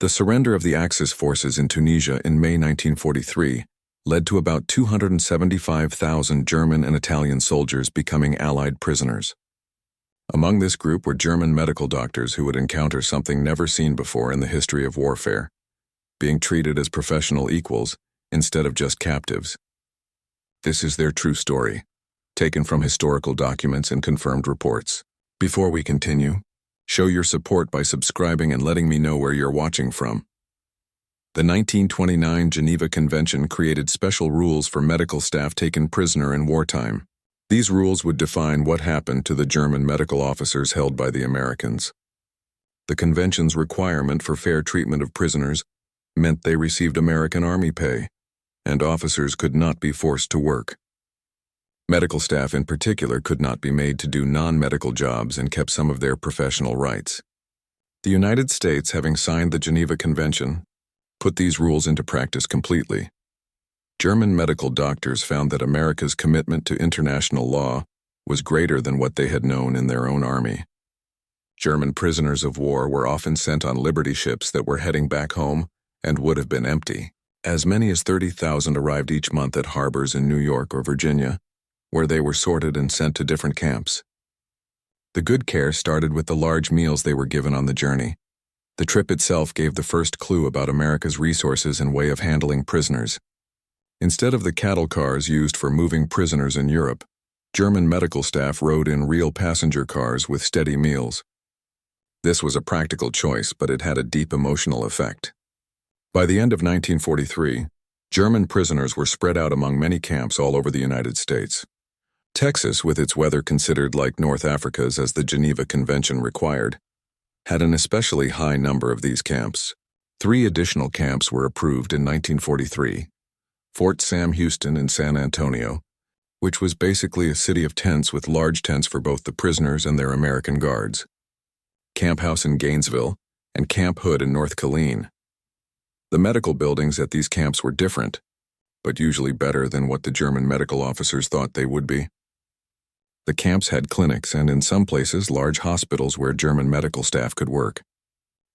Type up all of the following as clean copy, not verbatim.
The surrender of the Axis forces in Tunisia in May 1943 led to about 275,000 German and Italian soldiers becoming Allied prisoners. Among this group were German medical doctors who would encounter something never seen before in the history of warfare, being treated as professional equals instead of just captives. This is their true story, taken from historical documents and confirmed reports. Before we continue, show your support by subscribing and letting me know where you're watching from. The 1929 Geneva Convention created special rules for medical staff taken prisoner in wartime. These rules would define what happened to the German medical officers held by the Americans. The convention's requirement for fair treatment of prisoners meant they received American Army pay, and officers could not be forced to work. Medical staff in particular could not be made to do non-medical jobs and kept some of their professional rights. The United States, having signed the Geneva Convention, put these rules into practice completely. German medical doctors found that America's commitment to international law was greater than what they had known in their own army. German prisoners of war were often sent on liberty ships that were heading back home and would have been empty. As many as 30,000 arrived each month at harbors in New York or Virginia, where they were sorted and sent to different camps. The good care started with the large meals they were given on the journey. The trip itself gave the first clue about America's resources and way of handling prisoners. Instead of the cattle cars used for moving prisoners in Europe, German medical staff rode in real passenger cars with steady meals. This was a practical choice, but it had a deep emotional effect. By the end of 1943, German prisoners were spread out among many camps all over the United States. Texas, with its weather considered like North Africa's as the Geneva Convention required, had an especially high number of these camps. 3 additional camps were approved in 1943. Fort Sam Houston in San Antonio, which was basically a city of tents with large tents for both the prisoners and their American guards. Camp House in Gainesville, and Camp Hood in North Killeen. The medical buildings at these camps were different, but usually better than what the German medical officers thought they would be. The camps had clinics and in some places large hospitals where German medical staff could work.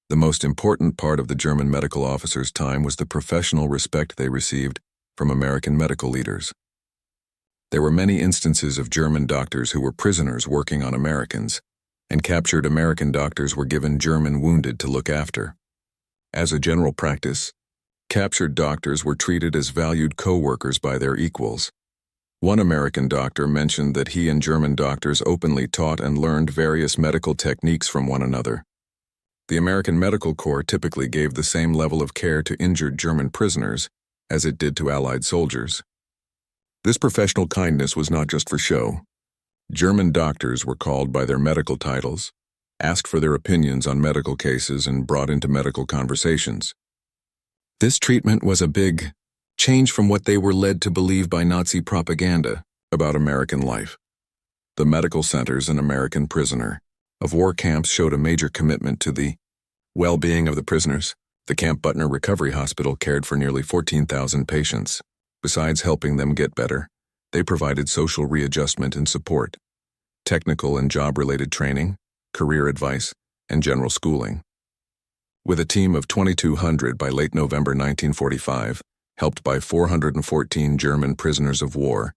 The most important part of the German medical officers' time was the professional respect they received from American medical leaders. There were many instances of German doctors who were prisoners working on Americans, and captured American doctors were given German wounded to look after. As a general practice, captured doctors were treated as valued co-workers by their equals. One American doctor mentioned that he and German doctors openly taught and learned various medical techniques from one another. The American Medical Corps typically gave the same level of care to injured German prisoners as it did to Allied soldiers. This professional kindness was not just for show. German doctors were called by their medical titles, asked for their opinions on medical cases, and brought into medical conversations. This treatment was a big change from what they were led to believe by Nazi propaganda about American life. The medical centers and American prisoner of war camps showed a major commitment to the well-being of the prisoners. The Camp Butner Recovery Hospital cared for nearly 14,000 patients. Besides helping them get better, they provided social readjustment and support, technical and job-related training, career advice, and general schooling. With a team of 2,200 by late November 1945, helped by 414 German prisoners of war,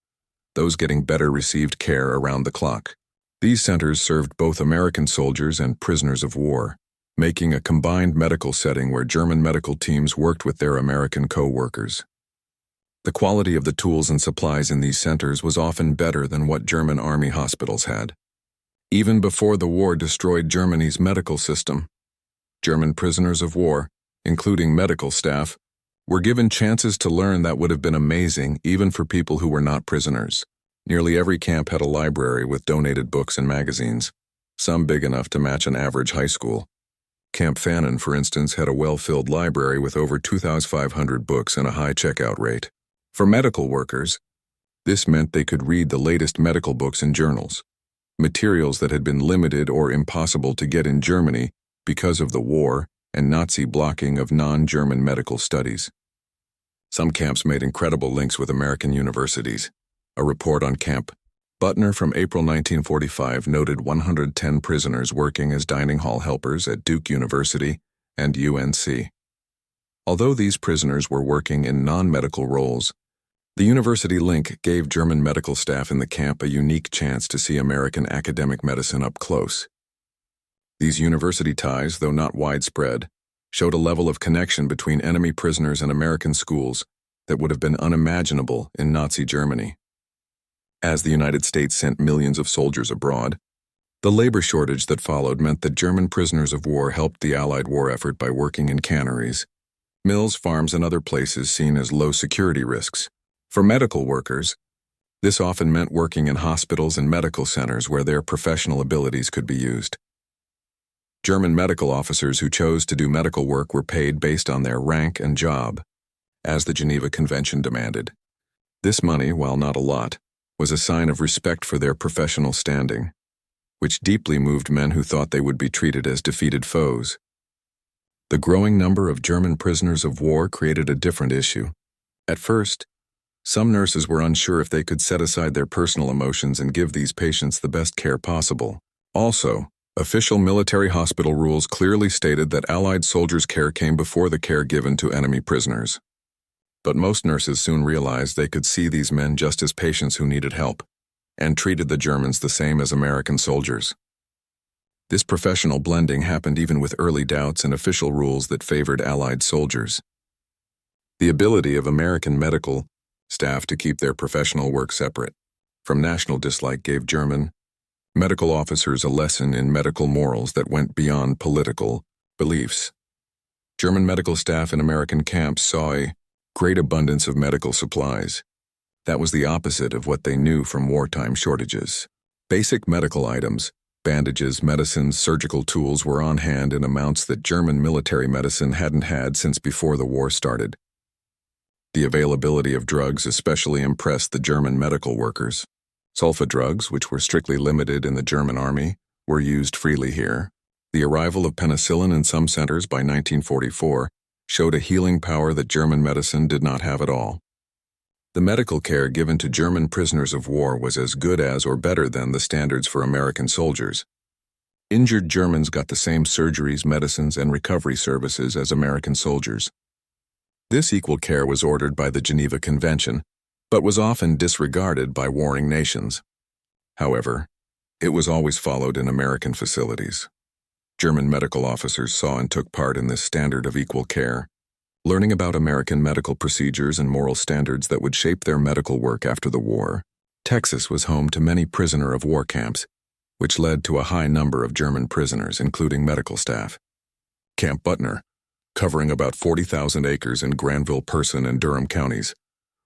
those getting better received care around the clock. These centers served both American soldiers and prisoners of war, making a combined medical setting where German medical teams worked with their American co-workers. The quality of the tools and supplies in these centers was often better than what German army hospitals had. Even before the war destroyed Germany's medical system, German prisoners of war, including medical staff, were given chances to learn that would have been amazing even for people who were not prisoners. Nearly every camp had a library with donated books and magazines, some big enough to match an average high school. Camp Fannin, for instance, had a well-filled library with over 2,500 books and a high checkout rate. For medical workers, this meant they could read the latest medical books and journals, materials that had been limited or impossible to get in Germany because of the war and Nazi blocking of non-German medical studies. Some camps made incredible links with American universities. A report on Camp Butner from April 1945 noted 110 prisoners working as dining hall helpers at Duke University and UNC. Although these prisoners were working in non-medical roles, the university link gave German medical staff in the camp a unique chance to see American academic medicine up close. These university ties, though not widespread, showed a level of connection between enemy prisoners and American schools that would have been unimaginable in Nazi Germany. As the United States sent millions of soldiers abroad, the labor shortage that followed meant that German prisoners of war helped the Allied war effort by working in canneries, mills, farms, and other places seen as low security risks. For medical workers, this often meant working in hospitals and medical centers where their professional abilities could be used. German medical officers who chose to do medical work were paid based on their rank and job, as the Geneva Convention demanded. This money, while not a lot, was a sign of respect for their professional standing, which deeply moved men who thought they would be treated as defeated foes. The growing number of German prisoners of war created a different issue. At first, some nurses were unsure if they could set aside their personal emotions and give these patients the best care possible. Also, official military hospital rules clearly stated that Allied soldiers' care came before the care given to enemy prisoners. But most nurses soon realized they could see these men just as patients who needed help, and treated the Germans the same as American soldiers. This professional blending happened even with early doubts and official rules that favored Allied soldiers. The ability of American medical staff to keep their professional work separate from national dislike gave German medical officers a lesson in medical morals that went beyond political beliefs. German medical staff in American camps saw a great abundance of medical supplies. That was the opposite of what they knew from wartime shortages. Basic medical items, bandages, medicines, surgical tools were on hand in amounts that German military medicine hadn't had since before the war started. The availability of drugs especially impressed the German medical workers. Sulfa drugs, which were strictly limited in the German army, were used freely here. The arrival of penicillin in some centers by 1944 showed a healing power that German medicine did not have at all. The medical care given to German prisoners of war was as good as or better than the standards for American soldiers. Injured Germans got the same surgeries, medicines, and recovery services as American soldiers. This equal care was ordered by the Geneva Convention, but was often disregarded by warring nations. However, it was always followed in American facilities. German medical officers saw and took part in this standard of equal care, learning about American medical procedures and moral standards that would shape their medical work after the war. Texas was home to many prisoner of war camps, which led to a high number of German prisoners, including medical staff. Camp Butner, covering about 40,000 acres in Granville, Person, and Durham counties,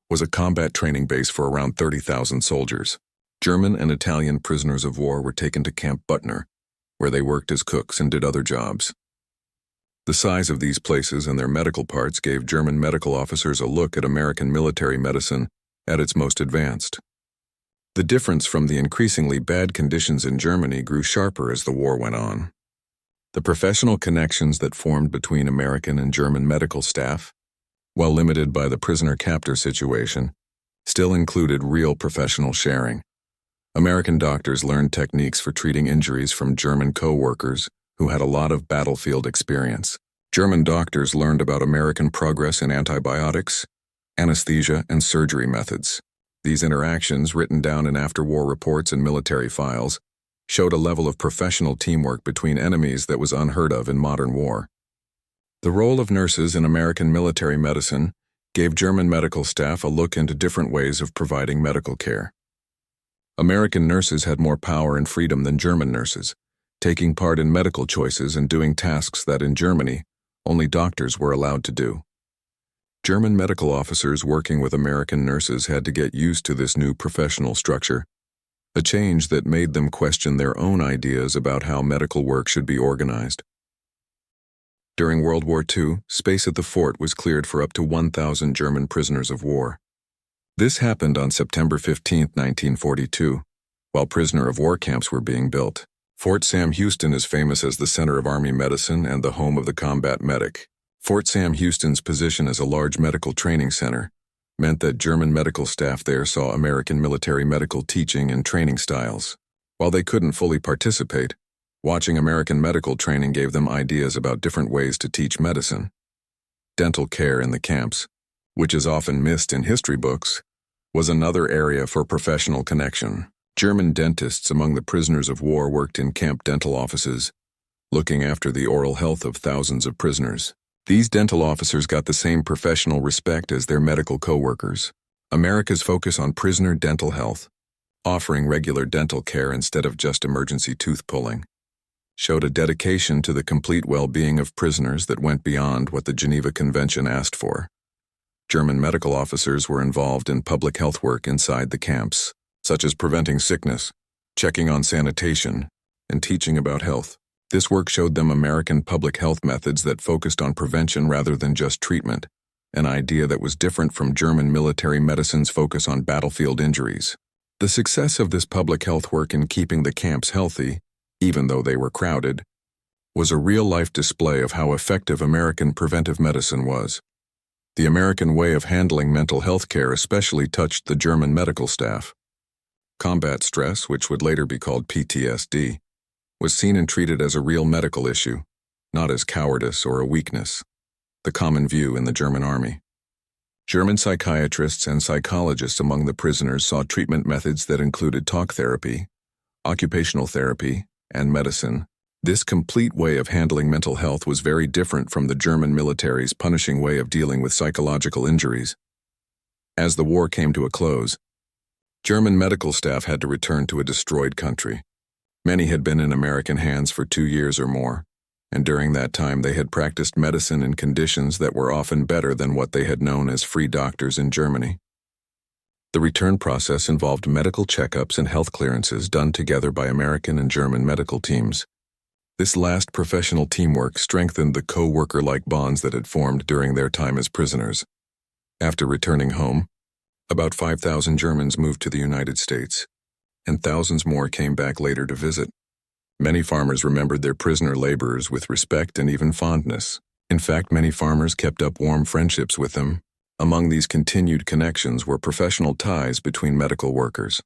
was a combat training base for around 30,000 soldiers. German and Italian prisoners of war were taken to Camp Butner, where they worked as cooks and did other jobs. The size of these places and their medical parts gave German medical officers a look at American military medicine at its most advanced. The difference from the increasingly bad conditions in Germany grew sharper as the war went on. The professional connections that formed between American and German medical staff, while limited by the prisoner-captor situation, still included real professional sharing. American doctors learned techniques for treating injuries from German co-workers who had a lot of battlefield experience. German doctors learned about American progress in antibiotics, anesthesia, and surgery methods. These interactions, written down in after-war reports and military files, showed a level of professional teamwork between enemies that was unheard of in modern war. The role of nurses in American military medicine gave German medical staff a look into different ways of providing medical care. American nurses had more power and freedom than German nurses, taking part in medical choices and doing tasks that in Germany only doctors were allowed to do. German medical officers working with American nurses had to get used to this new professional structure, a change that made them question their own ideas about how medical work should be organized. During World War II, space at the fort was cleared for up to 1,000 German prisoners of war. This happened on September 15, 1942, while prisoner of war camps were being built. Fort Sam Houston is famous as the center of Army medicine and the home of the combat medic. Fort Sam Houston's position as a large medical training center meant that German medical staff there saw American military medical teaching and training styles. While they couldn't fully participate, watching American medical training gave them ideas about different ways to teach medicine. Dental care in the camps, which is often missed in history books, was another area for professional connection. German dentists among the prisoners of war worked in camp dental offices, looking after the oral health of thousands of prisoners. These dental officers got the same professional respect as their medical co-workers. America's focus on prisoner dental health, offering regular dental care instead of just emergency tooth pulling, showed a dedication to the complete well-being of prisoners that went beyond what the Geneva Convention asked for. German medical officers were involved in public health work inside the camps, such as preventing sickness, checking on sanitation, and teaching about health. This work showed them American public health methods that focused on prevention rather than just treatment, an idea that was different from German military medicine's focus on battlefield injuries. The success of this public health work in keeping the camps healthy, even though they were crowded, was a real-life display of how effective American preventive medicine was. The American way of handling mental health care especially touched the German medical staff. Combat stress, which would later be called PTSD, was seen and treated as a real medical issue, not as cowardice or a weakness, the common view in the German army. German psychiatrists and psychologists among the prisoners saw treatment methods that included talk therapy, occupational therapy, and medicine. This complete way of handling mental health was very different from the German military's punishing way of dealing with psychological injuries. As the war came to a close, German medical staff had to return to a destroyed country. Many had been in American hands for 2 years or more, and during that time they had practiced medicine in conditions that were often better than what they had known as free doctors in Germany. The return process involved medical checkups and health clearances done together by American and German medical teams. This last professional teamwork strengthened the co-worker-like bonds that had formed during their time as prisoners. After returning home, about 5,000 Germans moved to the United States, and thousands more came back later to visit. Many farmers remembered their prisoner laborers with respect and even fondness. In fact, many farmers kept up warm friendships with them. Among these continued connections were professional ties between medical workers.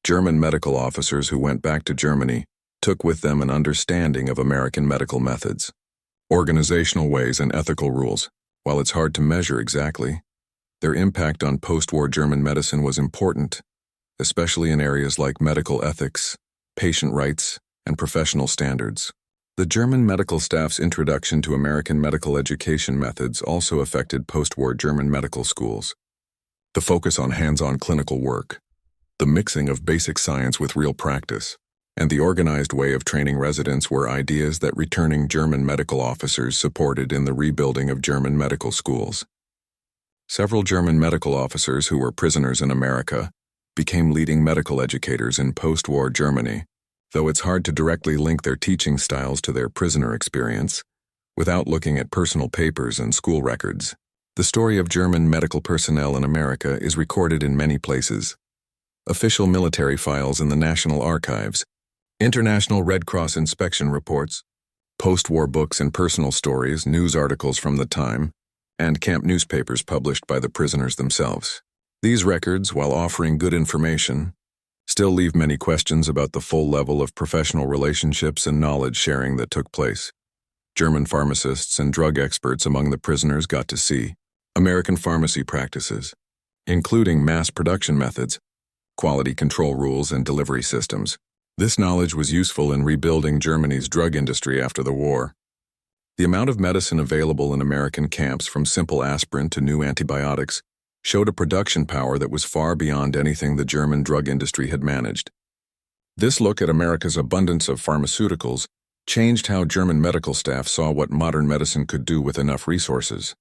German medical officers who went back to Germany took with them an understanding of American medical methods, organizational ways, and ethical rules. While it's hard to measure exactly, their impact on post-war German medicine was important, especially in areas like medical ethics, patient rights, and professional standards. The German medical staff's introduction to American medical education methods also affected post-war German medical schools. The focus on hands-on clinical work, the mixing of basic science with real practice, and the organized way of training residents were ideas that returning German medical officers supported in the rebuilding of German medical schools. Several German medical officers who were prisoners in America became leading medical educators in post-war Germany, though it's hard to directly link their teaching styles to their prisoner experience without looking at personal papers and school records. The story of German medical personnel in America is recorded in many places. Official military files in the National Archives, International Red Cross inspection reports, post-war books and personal stories, news articles from the time, and camp newspapers published by the prisoners themselves. These records, while offering good information, still leave many questions about the full level of professional relationships and knowledge sharing that took place. German pharmacists and drug experts among the prisoners got to see American pharmacy practices, including mass production methods, quality control rules, and delivery systems. This knowledge was useful in rebuilding Germany's drug industry after the war. The amount of medicine available in American camps, from simple aspirin to new antibiotics, showed a production power that was far beyond anything the German drug industry had managed. This look at America's abundance of pharmaceuticals changed how German medical staff saw what modern medicine could do with enough resources.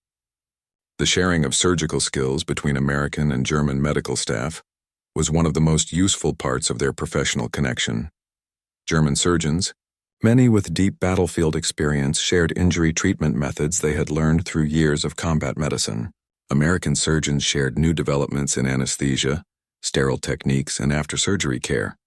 The sharing of surgical skills between American and German medical staff was one of the most useful parts of their professional connection. German surgeons, many with deep battlefield experience, shared injury treatment methods they had learned through years of combat medicine. American surgeons shared new developments in anesthesia, sterile techniques, and after-surgery care.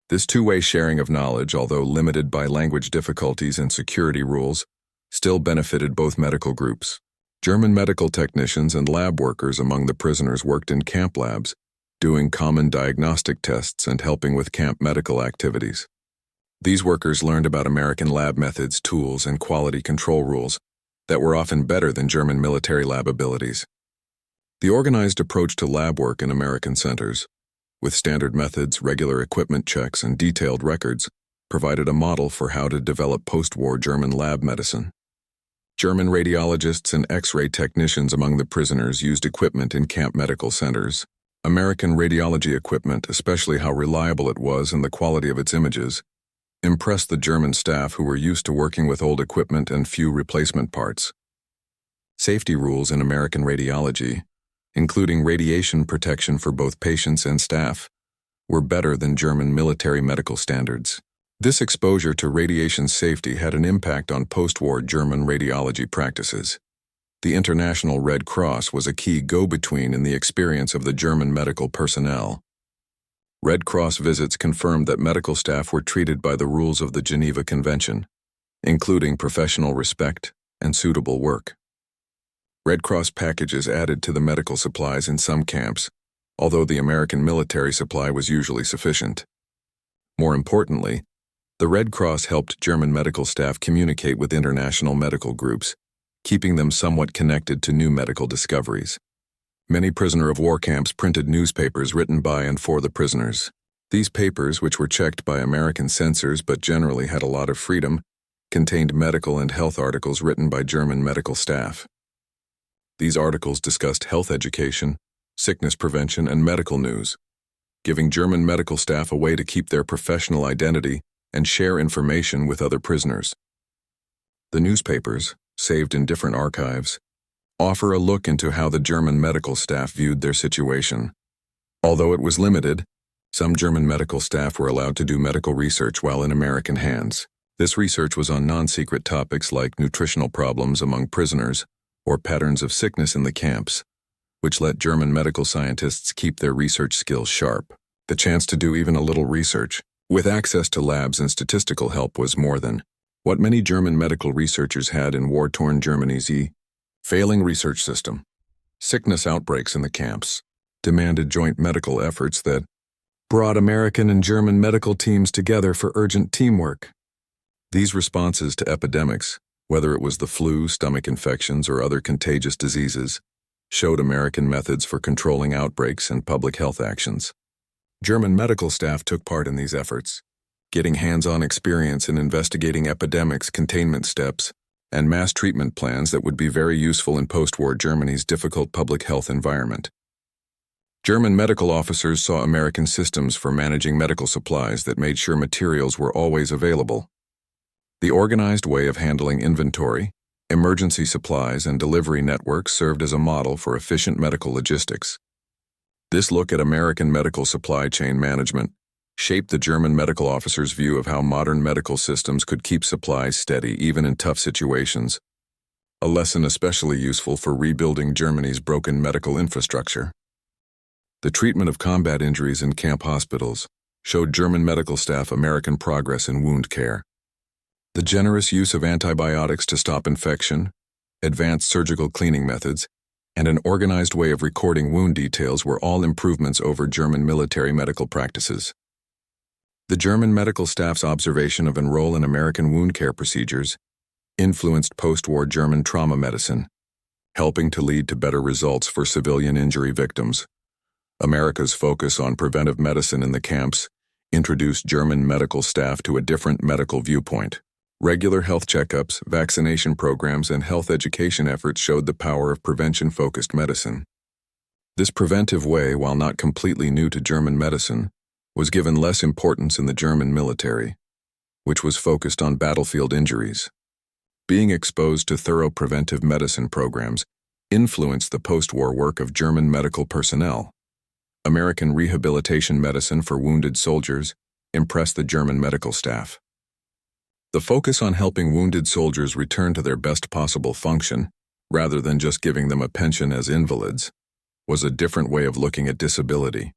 This two-way sharing of knowledge, although limited by language difficulties and security rules, still benefited both medical groups. German medical technicians and lab workers among the prisoners worked in camp labs, doing common diagnostic tests and helping with camp medical activities. These workers learned about American lab methods, tools, and quality control rules, that were often better than German military lab abilities. The organized approach to lab work in American centers, with standard methods, regular equipment checks, and detailed records, provided a model for how to develop post-war German lab medicine. German radiologists and X-ray technicians among the prisoners used equipment in camp medical centers. American radiology equipment, especially how reliable it was and the quality of its images, impressed the German staff who were used to working with old equipment and few replacement parts. Safety rules in American radiology, including radiation protection for both patients and staff, were better than German military medical standards. This exposure to radiation safety had an impact on post-war German radiology practices. The International Red Cross was a key go-between in the experience of the German medical personnel. Red Cross visits confirmed that medical staff were treated by the rules of the Geneva Convention, including professional respect and suitable work. Red Cross packages added to the medical supplies in some camps, although the American military supply was usually sufficient. More importantly, the Red Cross helped German medical staff communicate with international medical groups, keeping them somewhat connected to new medical discoveries. Many prisoner of war camps printed newspapers written by and for the prisoners. These papers, which were checked by American censors but generally had a lot of freedom, contained medical and health articles written by German medical staff. These articles discussed health education, sickness prevention, and medical news, giving German medical staff a way to keep their professional identity and share information with other prisoners. The newspapers, saved in different archives, offer a look into how the German medical staff viewed their situation. Although it was limited, some German medical staff were allowed to do medical research while in American hands. This research was on non-secret topics like nutritional problems among prisoners or patterns of sickness in the camps, which let German medical scientists keep their research skills sharp. The chance to do even a little research, with access to labs and statistical help, was more than what many German medical researchers had in war-torn Germany's failing research system. Sickness outbreaks in the camps demanded joint medical efforts that brought American and German medical teams together for urgent teamwork. These responses to epidemics, whether it was the flu, stomach infections, or other contagious diseases, showed American methods for controlling outbreaks and public health actions. German medical staff took part in these efforts, getting hands-on experience in investigating epidemics, containment steps, and mass treatment plans that would be very useful in post-war Germany's difficult public health environment. German medical officers saw American systems for managing medical supplies that made sure materials were always available. The organized way of handling inventory, emergency supplies, and delivery networks served as a model for efficient medical logistics. This look at American medical supply chain management shaped the German medical officers' view of how modern medical systems could keep supplies steady even in tough situations, a lesson especially useful for rebuilding Germany's broken medical infrastructure. The treatment of combat injuries in camp hospitals showed German medical staff American progress in wound care. The generous use of antibiotics to stop infection, advanced surgical cleaning methods, and an organized way of recording wound details were all improvements over German military medical practices. The German medical staff's observation of and role in American wound care procedures influenced post-war German trauma medicine, helping to lead to better results for civilian injury victims. America's focus on preventive medicine in the camps introduced German medical staff to a different medical viewpoint. Regular health checkups, vaccination programs, and health education efforts showed the power of prevention-focused medicine. This preventive way, while not completely new to German medicine, was given less importance in the German military, which was focused on battlefield injuries. Being exposed to thorough preventive medicine programs influenced the post-war work of German medical personnel. American rehabilitation medicine for wounded soldiers impressed the German medical staff. The focus on helping wounded soldiers return to their best possible function, rather than just giving them a pension as invalids, was a different way of looking at disability.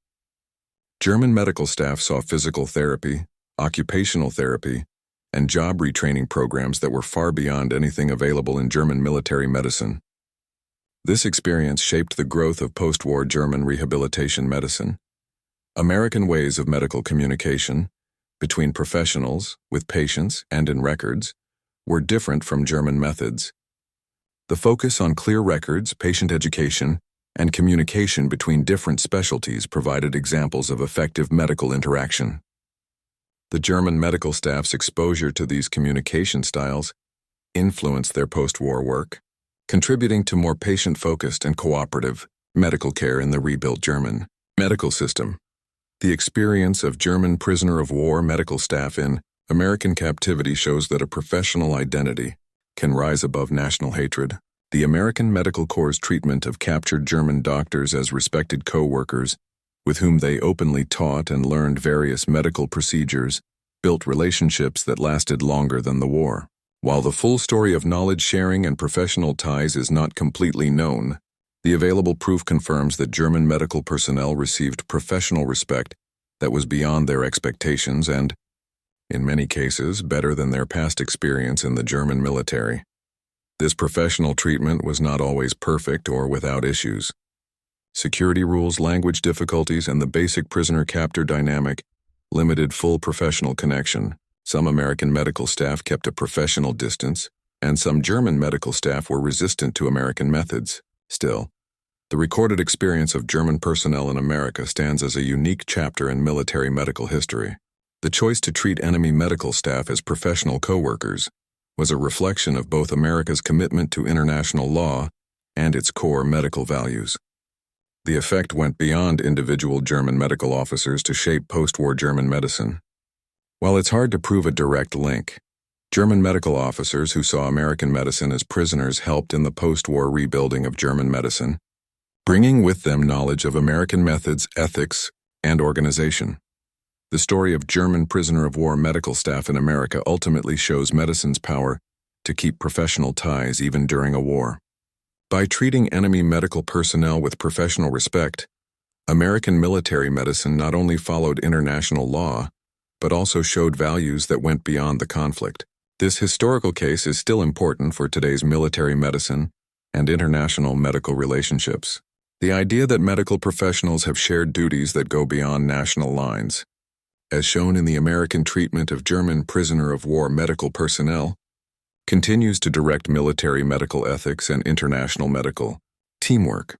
German medical staff saw physical therapy, occupational therapy, and job retraining programs that were far beyond anything available in German military medicine. This experience shaped the growth of post-war German rehabilitation medicine. American ways of medical communication, between professionals, with patients, and in records, were different from German methods. The focus on clear records, patient education, and communication between different specialties provided examples of effective medical interaction. The German medical staff's exposure to these communication styles influenced their post-war work, contributing to more patient-focused and cooperative medical care in the rebuilt German medical system. The experience of German prisoner of war medical staff in American captivity shows that a professional identity can rise above national hatred. The American Medical Corps' treatment of captured German doctors as respected co-workers, with whom they openly taught and learned various medical procedures, built relationships that lasted longer than the war. While the full story of knowledge sharing and professional ties is not completely known, the available proof confirms that German medical personnel received professional respect that was beyond their expectations and, in many cases, better than their past experience in the German military. This professional treatment was not always perfect or without issues. Security rules, language difficulties, and the basic prisoner-captor dynamic limited full professional connection. Some American medical staff kept a professional distance, and some German medical staff were resistant to American methods. Still, the recorded experience of German personnel in America stands as a unique chapter in military medical history. The choice to treat enemy medical staff as professional co-workers was a reflection of both America's commitment to international law and its core medical values. The effect went beyond individual German medical officers to shape post-war German medicine. While it's hard to prove a direct link, German medical officers who saw American medicine as prisoners helped in the post-war rebuilding of German medicine, bringing with them knowledge of American methods, ethics, and organization. The story of German prisoner of war medical staff in America ultimately shows medicine's power to keep professional ties even during a war. By treating enemy medical personnel with professional respect, American military medicine not only followed international law, but also showed values that went beyond the conflict. This historical case is still important for today's military medicine and international medical relationships. The idea that medical professionals have shared duties that go beyond national lines, as shown in the American treatment of German prisoner of war medical personnel, continues to direct military medical ethics and international medical teamwork.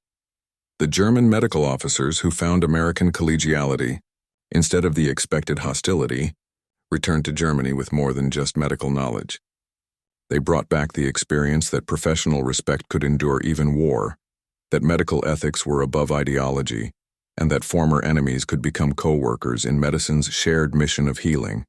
The German medical officers who found American collegiality, instead of the expected hostility, returned to Germany with more than just medical knowledge. They brought back the experience that professional respect could endure even war, that medical ethics were above ideology, and that former enemies could become co-workers in medicine's shared mission of healing.